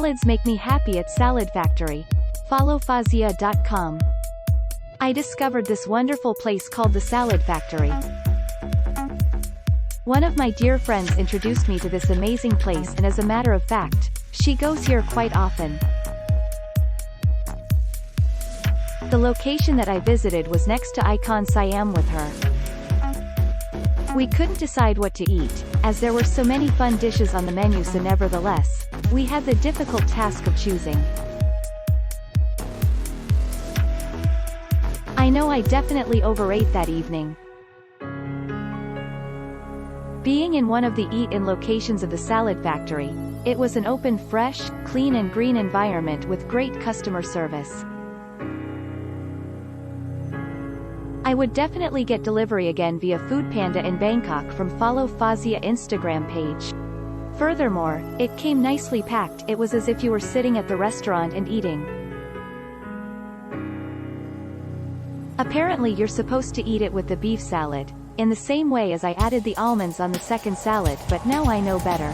Salads make me happy at Salad Factory. Follow fazia.com. I discovered this wonderful place called the Salad Factory. One of my dear friends introduced me to this amazing place, and as a matter of fact, she goes here quite often. The location that I visited was next to Icon Siam with her. We couldn't decide what to eat, as there were so many fun dishes on the menu, so nevertheless, we had the difficult task of choosing. I know I definitely overate that evening. Being in one of the eat-in locations of the Salad Factory, it was an open, fresh, clean and green environment with great customer service. I would definitely get delivery again via Foodpanda in Bangkok from Follow Fazia Instagram page. Furthermore, it came nicely packed. It was as if you were sitting at the restaurant and eating. Apparently you're supposed to eat it with the beef salad, in the same way as I added the almonds on the second salad, but now I know better.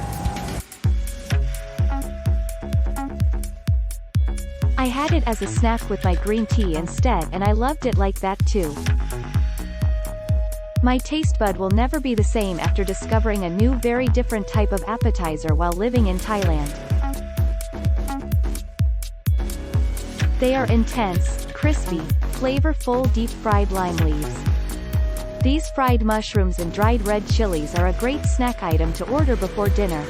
I had it as a snack with my green tea instead, and I loved it like that too. My taste bud will never be the same after discovering a new, very different type of appetizer while living in Thailand. They are intense, crispy, flavorful deep-fried lime leaves. These fried mushrooms and dried red chilies are a great snack item to order before dinner.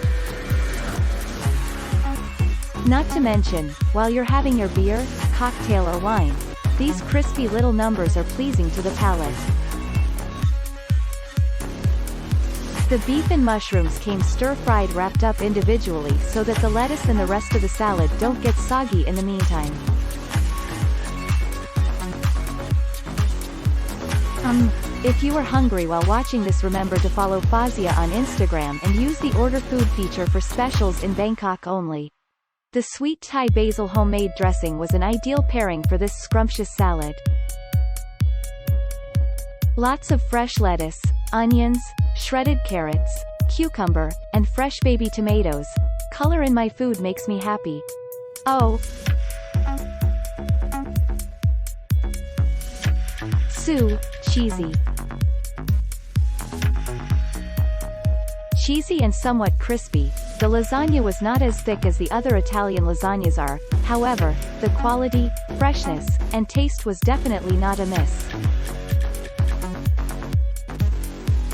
Not to mention, while you're having your beer, cocktail or wine, these crispy little numbers are pleasing to the palate. The beef and mushrooms came stir-fried, wrapped up individually so that the lettuce and the rest of the salad don't get soggy in the meantime. If you are hungry while watching this, remember to follow Fazia on Instagram and use the order food feature for specials in Bangkok only. The sweet Thai basil homemade dressing was an ideal pairing for this scrumptious salad. Lots of fresh lettuce, onions, shredded carrots, cucumber, and fresh baby tomatoes. Color in my food makes me happy. Oh! Cheesy. Cheesy and somewhat crispy, the lasagna was not as thick as the other Italian lasagnas are. However, the quality, freshness, and taste was definitely not amiss.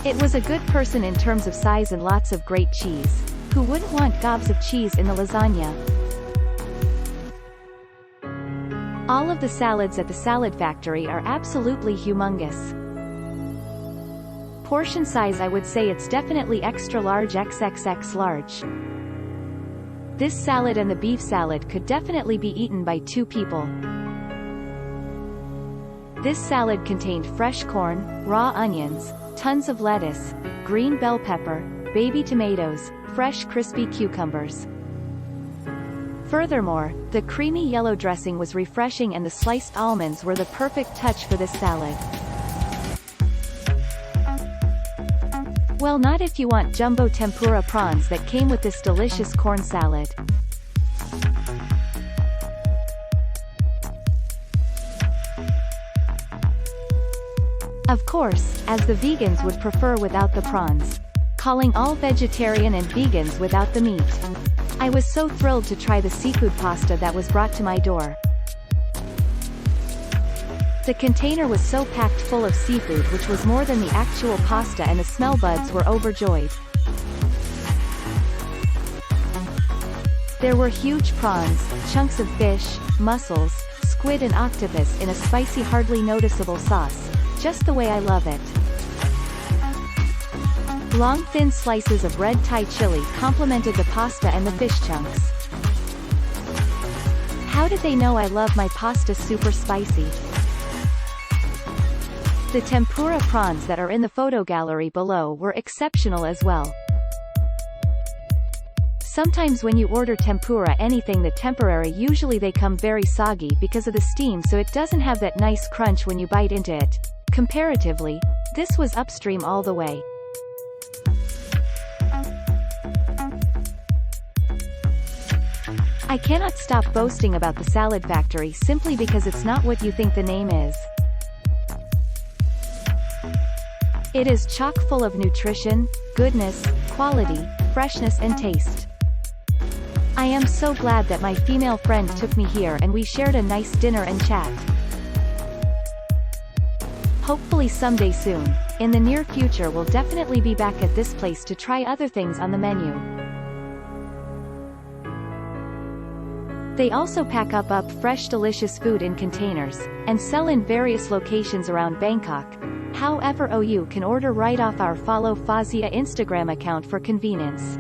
It was a good person in terms of size and lots of great cheese. Who wouldn't want gobs of cheese in the lasagna? All of the salads at the Salad Factory are absolutely humongous. Portion size, I would say it's definitely extra large, XXX large. This salad and the beef salad could definitely be eaten by 2 people. This salad contained fresh corn, raw onions, tons of lettuce, green bell pepper, baby tomatoes, fresh crispy cucumbers. Furthermore, the creamy yellow dressing was refreshing and the sliced almonds were the perfect touch for this salad. Well, not if you want jumbo tempura prawns that came with this delicious corn salad. Of course, as the vegans would prefer without the prawns. Calling all vegetarian and vegans without the meat. I was so thrilled to try the seafood pasta that was brought to my door. The container was so packed full of seafood, which was more than the actual pasta, and the smell buds were overjoyed. There were huge prawns, chunks of fish, mussels, squid and octopus in a spicy, hardly noticeable sauce, just the way I love it. Long thin slices of red Thai chili complemented the pasta and the fish chunks. How did they know I love my pasta super spicy? The tempura prawns that are in the photo gallery below were exceptional as well. Sometimes when you order tempura anything the temporary, usually they come very soggy because of the steam, so it doesn't have that nice crunch when you bite into it. Comparatively, this was upstream all the way. I cannot stop boasting about the Salad Factory simply because it's not what you think the name is. It is chock full of nutrition, goodness, quality, freshness and taste. I am so glad that my female friend took me here and we shared a nice dinner and chat. Hopefully someday soon, in the near future we'll definitely be back at this place to try other things on the menu. They also pack up fresh delicious food in containers, and sell in various locations around Bangkok. However, you can order right off our Follow Fazia Instagram account for convenience.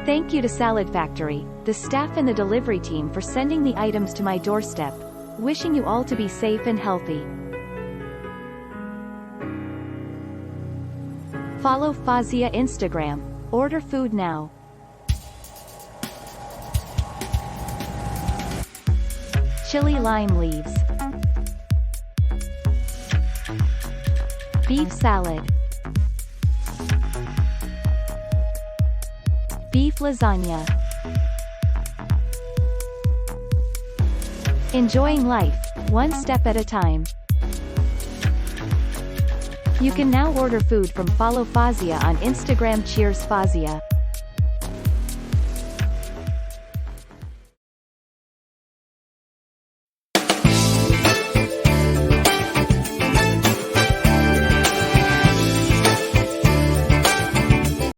Thank you to Salad Factory, the staff and the delivery team for sending the items to my doorstep. Wishing you all to be safe and healthy. Follow Fazia Instagram. Order food now. Chili lime leaves. Beef salad. Beef lasagna. Enjoying life, one step at a time. You can now order food from Follow Fazia on Instagram. Cheers Fazia.